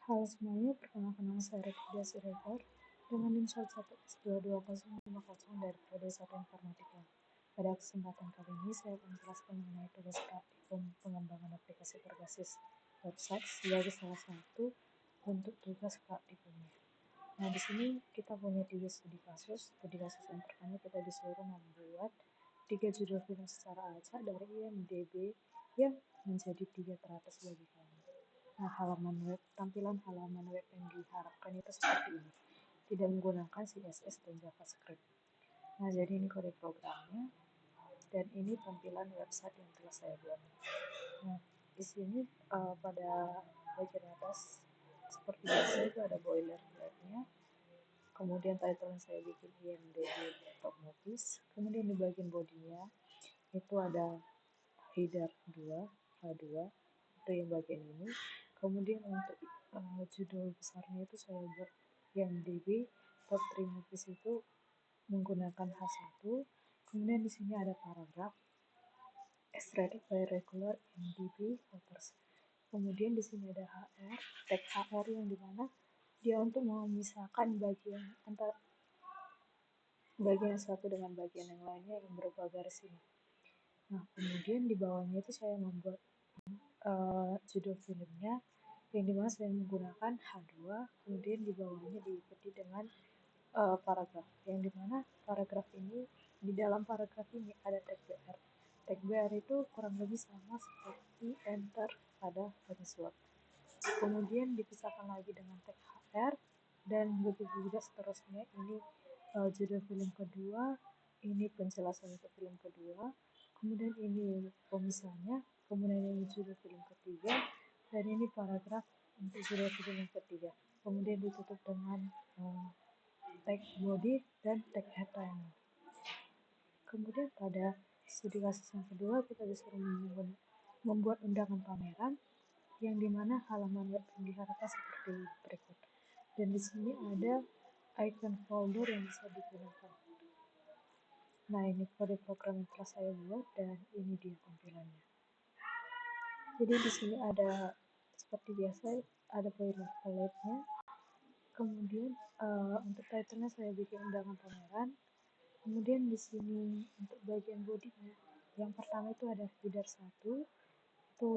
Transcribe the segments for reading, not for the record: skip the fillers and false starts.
Halo semuanya, perkenalkan nama saya Rifda Siregar dengan NIM 1122050 dari Prodi 1 Informatika. Pada kesempatan kali ini saya akan menjelaskan mengenai tugas praktikum pengembangan aplikasi berbasis website sebagai salah satu bentuk tugas praktikumnya. Nah, di sini kita punya 3 studi kasus. Studi kasus yang pertama kita disuruh membuat 3 judul film secara acak dari IMDb yang menjadi 3 teratas bagi kami. Nah, tampilan halaman web yang diharapkan itu seperti ini. Tidak menggunakan CSS dan JavaScript. Nah, jadi ini kode programnya dan ini tampilan website yang telah saya buat. Nah, di sini pada bagian atas seperti biasa itu ada boilerplate-nya. Kemudian title yang saya bikin IMDb Top Movies. Kemudian di bagian bodinya itu ada header 2, H2, itu yang bagian ini. Kemudian untuk judul besarnya itu saya buat IMDb Top 3 Movies itu menggunakan H1. Kemudian di sini ada paragraf as rated by regular IMDb voters. Kemudian di sini ada HR, tag HR yang dimana dia untuk memisahkan bagian antara bagian satu dengan bagian yang lainnya yang berupa garis ini. Nah, kemudian di bawahnya itu saya membuat judul filmnya yang dimana saya menggunakan H2, kemudian di bawahnya diikuti dengan paragraf yang dimana paragraf ini, di dalam paragraf ini ada tag BR. Tag BR itu kurang lebih sama seperti enter pada Word. Kemudian dipisahkan lagi dengan tag HR dan begitu juga seterusnya. Ini judul film kedua, ini penjelasan untuk film kedua, kemudian ini pemisahnya, kemudian ini judul film ketiga, dan ini paragraf untuk judul film ketiga. Kemudian ditutup dengan tag body dan tag headline. Kemudian pada studi kasus yang kedua kita disuruh membuat undangan pameran yang dimana halaman web yang diharapkan seperti berikut. Dan di sini ada icon folder yang bisa digunakan. Nah, ini kode program yang telah saya buat dan ini dia tampilannya. Jadi di sini ada seperti biasa ada boilerplate-nya. Kemudian untuk title-nya saya bikin undangan pameran. Kemudian di sini untuk bagian bodinya, yang pertama itu ada header 1, itu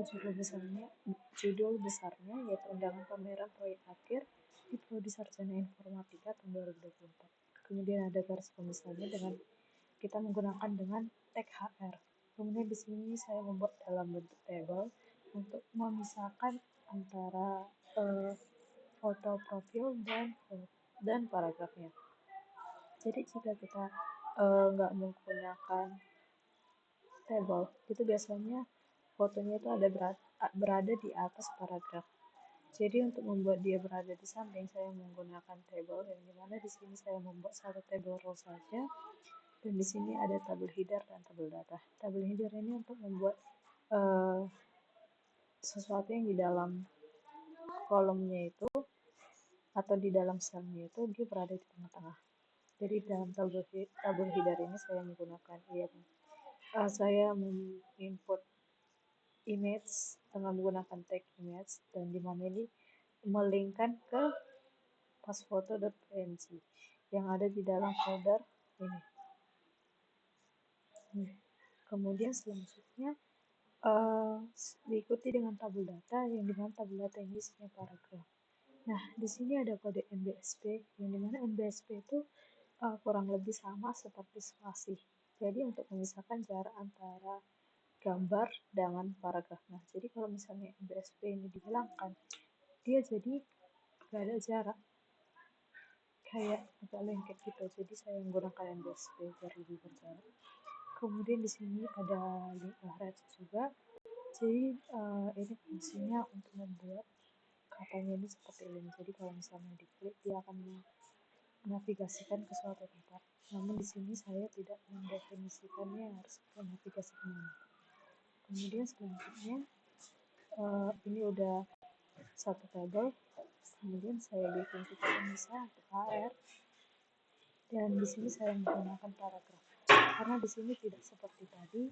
judul besarnya yaitu undangan pameran proyek akhir di Prodi Sarjana Informatika tahun 2024. Kemudian ada garis pemisahnya dengan kita menggunakan dengan tag HR. Kemudian di sini saya membuat dalam bentuk table untuk memisahkan antara foto profil dan paragrafnya. Jadi jika kita nggak menggunakan table, itu biasanya fotonya itu berada di atas paragraf. Jadi untuk membuat dia berada di samping, saya menggunakan table yang dimana di sini saya membuat satu table row saja, dan di sini ada tabel header dan tabel data. Tabel header ini untuk membuat sesuatu yang di dalam kolomnya itu atau di dalam selnya itu dia berada di tengah-tengah. Jadi dalam tabel header ini saya menggunakan saya menginput image dengan menggunakan tag image dan dimana ini melinkkan ke pasfoto.png yang ada di dalam folder ini. Kemudian selanjutnya diikuti dengan tabel data yang dimana tabel data ini isinya paragraf. Nah, di sini ada kode MBSP yang dimana MBSP itu kurang lebih sama seperti spasi. Jadi untuk memisahkan jarak antara gambar dengan paragraf. Nah, jadi kalau misalnya MBSP ini dihilangkan, dia jadi gak ada jarak, kayak agak lengket gitu. Jadi saya menggunakan MBSP biar lebih berjarak. Kemudian di sini ada link red juga. Jadi ini fungsinya untuk membuat katanya ini seperti link. Jadi kalau misalnya diklik dia akan menavigasikan ke suatu tempat. Namun di sini saya tidak mendefinisikannya harus navigasi kemana. Kemudian selanjutnya ini udah satu tabel. Kemudian saya bikin titik pemisah untuk HR. Dan di sini saya menggunakan paragraf. Karena di sini tidak seperti tadi.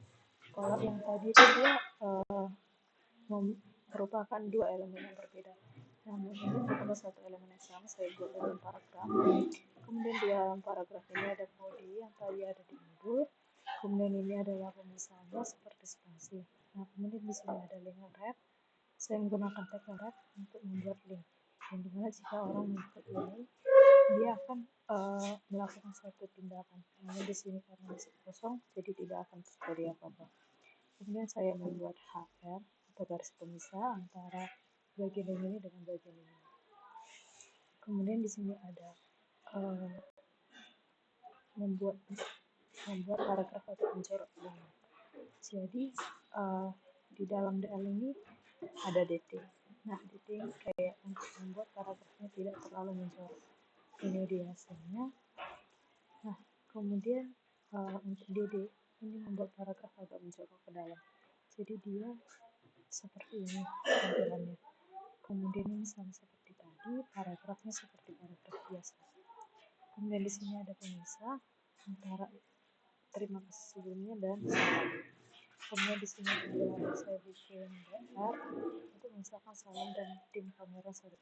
Kalau yang tadi itu dia merupakan dua elemen yang berbeda. Namun ini karena satu elemen yang sama saya buat dalam paragraf. Kemudian di dalam paragraf ini ada kode yang tadi ada di modul. Kemudian ini adalah pemisahannya seperti spasi. Nah, kemudian di sini ada link ref. Saya menggunakan tag ref untuk membuat link. Dan dimana jika orang mengikut ini, dia akan melakukan suatu tindakan. Namun di sini karena masih kosong, jadi tidak akan terjadi apa-apa. Kemudian saya membuat HR atau garis pemisah antara bagian ini dengan bagian ini. Kemudian di sini ada membuat paragraf atau mencorok link. Jadi di dalam DL ini ada DT. Nah, DT ini kayak untuk membuat paragrafnya tidak terlalu mencorok. Ini dia hasilnya. Nah, kemudian untuk DD ini membuat paragraf agak mencorok ke dalam. Jadi dia seperti ini tampilannya. Kemudian ini sama seperti tadi, paragrafnya seperti paragraf biasa. Kemudian di sini ada pemisah antara terima kasih sebelumnya dan kemudian di sini juga saya bikin DR untuk misalkan salam dan tim kamera saya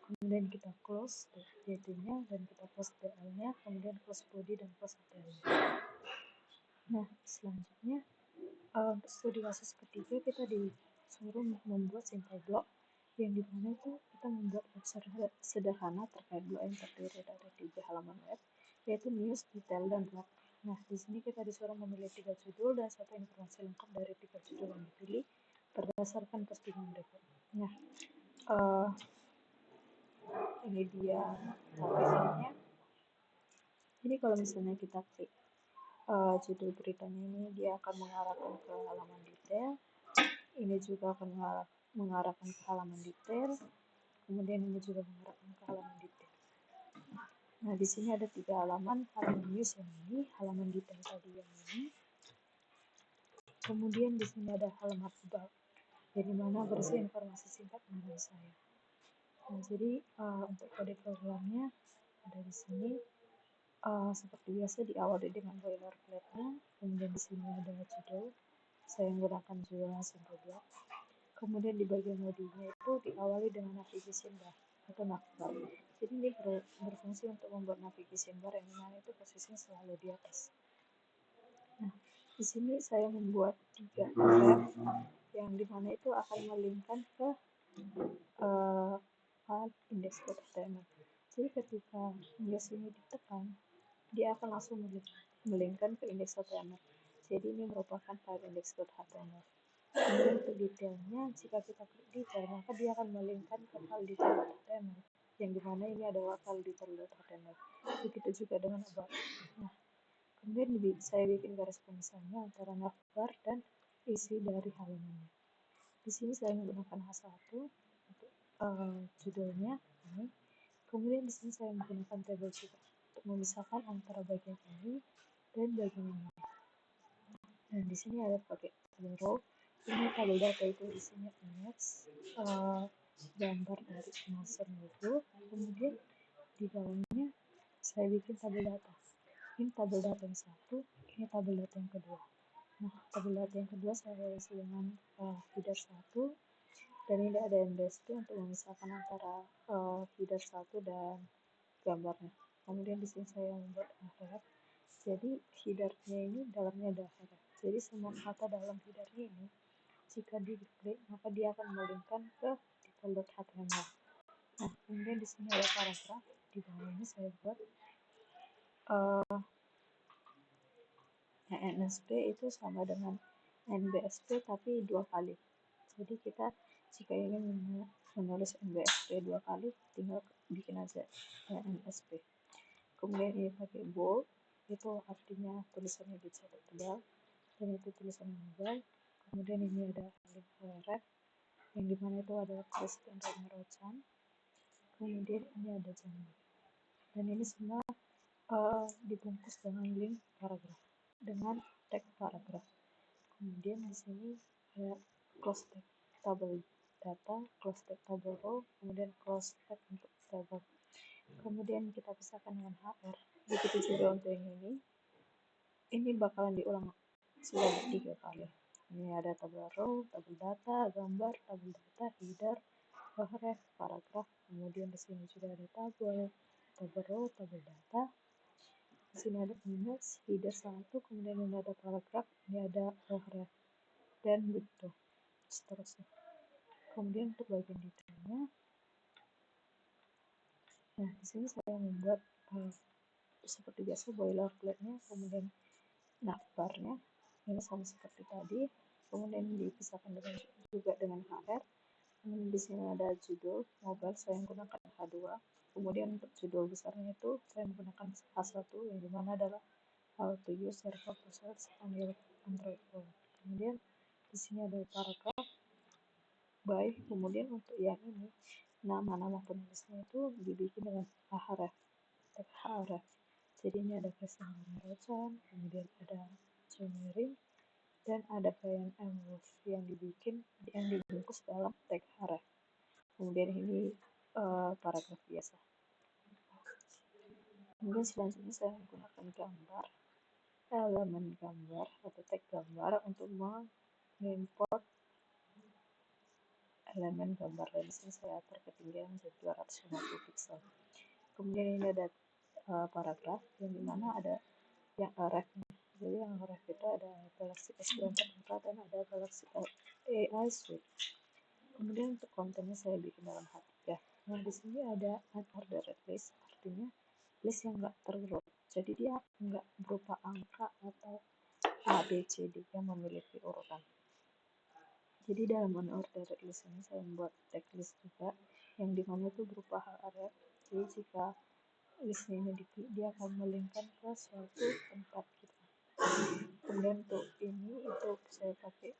kemudian kita close DT-nya dan kita close DL-nya, kemudian close body dan close HTML. Nah, selanjutnya untuk studi kasus ketiga kita disuruh membuat simple blog yang dimana itu kita membuat website sederhana terkait blog yang terdiri dari 3 halaman web, yaitu news, detail, dan blog. Nah, di sini kita disuruh memilih 3 judul dan 1 informasi lengkap dari 3 judul yang dipilih berdasarkan postingan berikut. Nah, ini dia tampilannya. Ini kalau misalnya kita klik judul beritanya ini, dia akan mengarahkan ke halaman detail. Ini juga akan mengarahkan ke halaman detail. Kemudian ini juga mengarahkan ke halaman detail. Nah, di sini ada 3 halaman news yang ini, halaman detail tadi yang ini. Kemudian di sini ada halaman about, jadi mana berisi informasi singkat mengenai saya. Nah, jadi untuk kode programnya ada di sini. Seperti biasa diawali dengan boilerplate-nya. Kemudian di sini ada judul. Saya menggunakan judul simple block. Kemudian di bagian modulnya itu diawali dengan navigation bar atau navbar. Jadi ini berfungsi untuk membuat navigation bar yang mana itu posisinya selalu di atas. Nah, di sini saya membuat 3 tab yang dimana itu akan melingkan ke file index.html. Jadi ketika news ini ditekan, dia akan langsung melingkan ke index.html. Jadi ini merupakan file index.html. Kemudian untuk detailnya, jika kita klik detail, maka dia akan melingkan ke file detail.html, yang dimana ini adalah file detail.html. Begitu juga dengan about. Nah, kemudian saya bikin garis pemisahnya antara navbar dan isi dari halamannya. Di sini saya menggunakan H1 untuk judulnya ini. Kemudian di sini saya menggunakan table juga untuk memisahkan antara bagian ini dan bagian ini. Dan di sini ada pakai tabel row. Ini tabel data itu isinya image, gambar dari master logo. Kemudian di bawahnya saya bikin tabel data. Ini tabel data yang satu, ini tabel data yang kedua. Nah, tabel data yang kedua saya isi dengan header 1, dan ini ada MBSP untuk memisahkan antara header 1 dan gambarnya. Kemudian di sini saya membuat href. Jadi headernya ini dalamnya ada href. Jadi semua kata dalam headernya ini jika diklik maka dia akan melingkan ke detail.html. Nah, kemudian di sini ada paragraf. Di bawah ini saya buat NSP itu sama dengan NBSP tapi 2 kali. Jadi kita jika ingin menulis NBSP 2 kali tinggal bikin aja NSP. Kemudian ini pakai bold, itu artinya tulisannya dicetak tebal dan itu tulisannya tebal. Kemudian ini ada link ref yang dimana itu ada presiden Romero Chan. Kemudian ini ada jambi, dan ini semua dibungkus dengan link paragraf dengan tag paragraf. Kemudian di sini ada close tag table data, close tag table row, kemudian close tag untuk table. Kemudian kita pisahkan dengan HR. Begitu juga untuk yang ini. Ini bakalan diulang sebanyak 3 kali. Ini ada tabel row, tabel data, gambar, tabel data, header, href, paragraf, kemudian di sini juga ada tabel, tabel row, tabel data. Di sini ada image, header 1, kemudian ini ada paragraf, ini ada href, dan begitu seterusnya. Kemudian untuk bagian detailnya, nah di sini saya membuat seperti biasa boilerplate-nya, kemudian navbarnya ini sama seperti tadi, kemudian dipisahkan juga dengan hr. Kemudian di sini ada judul mobile, saya menggunakan H2. Kemudian untuk judul besarnya itu saya menggunakan H1 yang dimana adalah how to use Java process on your Android phone. Kemudian di sini ada paragraf by, kemudian untuk yang ini nama-nama penulisnya itu dibikin dengan href, teks href. Jadi ini ada Christian Rocan, kemudian ada Junirin, dan ada Brian M. Wolf yang dibungkus dalam teks href. Kemudian ini paragraf biasa. Kemudian selanjutnya saya menggunakan gambar, elemen gambar atau tag gambar untuk mengimport elemen gambar, dan di sini saya atur ketinggian menjadi 250 pixel. Kemudian ini ada paragraf yang dimana ada yang ref. Jadi yang ref itu ada Galaxy S24 Ultra dan ada Galaxy AI Suite. Kemudian untuk kontennya saya bikin dalam H3. Nah di sini ada unordered list, artinya list yang nggak tergroup. Jadi dia nggak berupa angka atau A, B, C, D yang memiliki urutan. Jadi dalam unordered list ini saya membuat tag list juga yang dimana itu berupa href. Jadi jika listnya ini dia akan melinkkan ke suatu tempat kita. Kemudian untuk ini itu saya pakai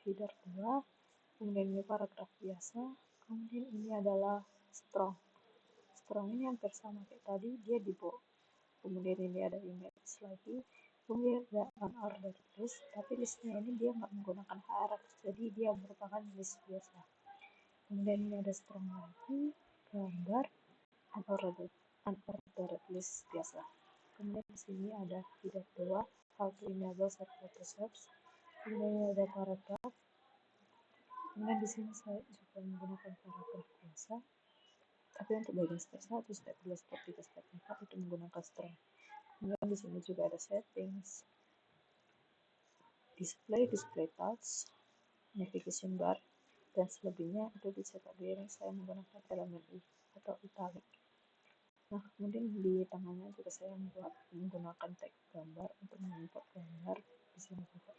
header 2, kemudian ini paragraf biasa, kemudian ini adalah strong. Strong ini hampir sama kayak tadi, dia di bold. Kemudian ini ada image lagi, kemudian ada unordered list, tapi listnya ini dia nggak menggunakan href, jadi dia merupakan list biasa. Kemudian ini ada strong lagi, gambar, unordered list biasa. Kemudian di sini ada header 2, how to enable set photo steps. Kemudian ini ada paragraf. Kemudian di sini saya juga menggunakan paragraf biasa. Tapi untuk bagian step 1, step 2, step 3, step 4 itu menggunakan string. Kemudian di sini juga ada settings, display touch, navigation bar, dan selebihnya itu dicetak di yang saya menggunakan elemen I atau italic. Nah, kemudian di tengahnya juga saya menggunakan tag gambar untuk mengimport gambar di sini juga.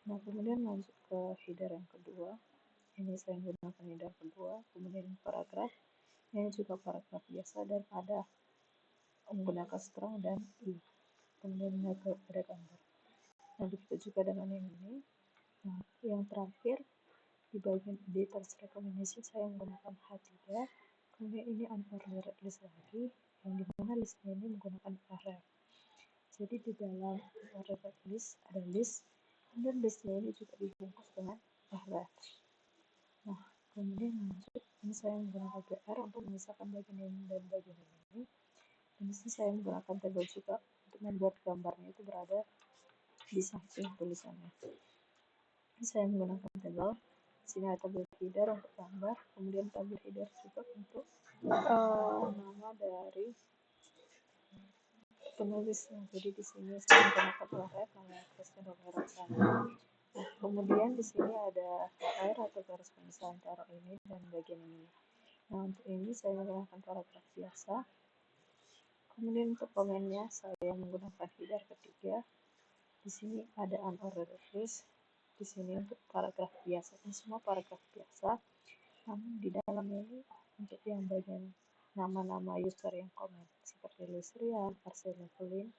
Nah, kemudian lanjut ke header yang kedua. Ini saya menggunakan header kedua, kemudian paragraf. Ini juga paragraf biasa dan ada menggunakan strong dan I. Kemudian ada gambar. Nah, begitu juga dengan yang ini. Nah, yang terakhir di bagian editors recommendation saya menggunakan H3. Kemudian ini unordered list lagi, yang dimana listnya ini menggunakan href. Jadi di dalam unordered list ada list, kemudian listnya ini juga dibungkus dengan href. Nah, kemudian lanjut, ini saya menggunakan BR untuk memisahkan bagian ini dan bagian ini. Dan di sini saya menggunakan tabel juga untuk membuat gambarnya itu berada di samping tulisannya. Ini saya menggunakan tabel. Di sini ada tabel header untuk gambar, kemudian tabel header juga untuk nama dari penulisnya. Jadi di sini saya menggunakan href nama Christian Rocan. Nah, kemudian di sini ada HR atau garis pemisah antara ini dan bagian ini. Nah, untuk ini saya menggunakan paragraf biasa. Kemudian untuk komennya saya menggunakan header ketiga. Di sini ada unordered list. Di sini untuk paragraf biasa. Ini semua paragraf biasa. Namun di dalam ini untuk yang bagian nama-nama user yang komen seperti Lusrian, Arsenalin,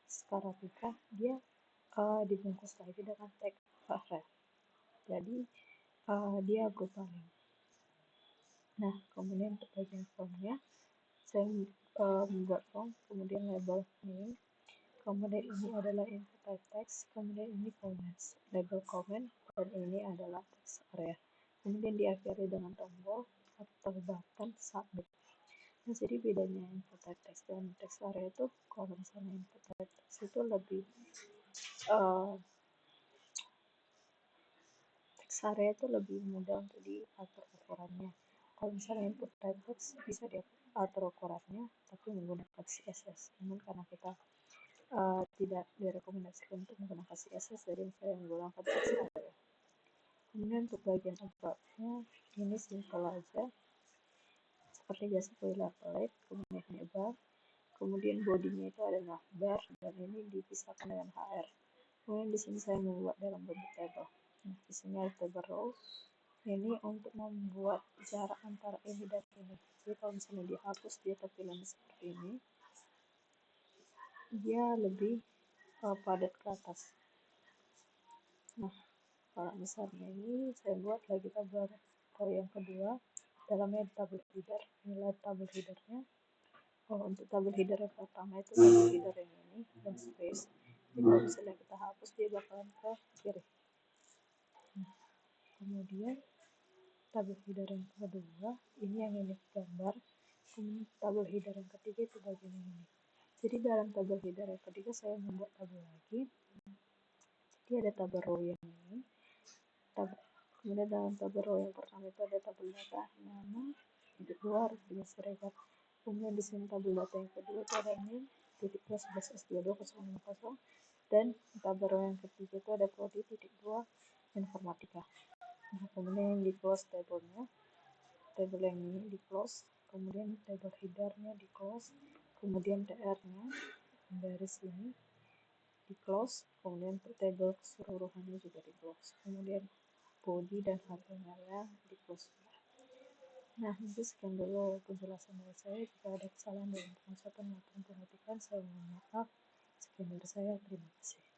Skaratika, dia dibungkus lagi dengan tag href. Jadi dia berupa link. Nah, kemudian untuk bagian formnya saya membuat form, kemudian label name, kemudian ini adalah input type text, kemudian ini comments, label comment, dan ini adalah text area. Kemudian diakhiri dengan tombol atau button submit. Nah, jadi bedanya input type text dan text area itu, kalau misalnya input type text itu lebih text area itu lebih mudah untuk diatur ukurannya. Kalau misalnya input type text bisa diatur ukurannya tapi menggunakan CSS. Namun karena kita tidak direkomendasikan untuk menggunakan CSS, jadi saya menggunakan text area. Kemudian untuk bagian about-nya ini simple aja, seperti biasa boilerplate, kemudian ini bar, kemudian bodinya itu adalah bar dan ini dipisahkan dengan HR. Kemudian di sini saya membuat dalam bentuk table. Nah, di sini ada table row. Ini untuk membuat jarak antara ini dan ini. Jadi kalau misalnya dihapus dia tampilan seperti ini, dia lebih padat ke atas. Nah, kalau misalnya ini saya buat lagi table row yang kedua, dalamnya table header. Inilah table headernya. Untuk table header yang pertama itu table header yang ini dan space. Jadi kalau misalnya kita hapus dia bakalan ke kiri. Nah, kemudian table header yang kedua ini yang ini gambar, kemudian table header yang ketiga itu bagian ini. Jadi dalam table header yang ketiga saya membuat tabel lagi. Jadi ada tabel row yang ini, kemudian dalam tabel row yang pertama itu ada tabel data nama, titik dua harus serikat. Kemudian di sini tabel data yang kedua itu ada ini titik 11S22050 dan tabel row yang ketiga itu ada prodi titik 2 informatika. Nah, kemudian yang di close tabelnya, tabel yang ini di close, kemudian tabel headernya di close, kemudian tr-nya dari sini di close, kemudian untuk tabel keseluruhannya juga di close, kemudian body dan HTML-nya di close. Nah, mungkin sekian dulu penjelasan dari saya. Jika ada kesalahan dalam pengucapan maupun pengetikan, saya mohon maaf. Sekian dari saya, terima kasih.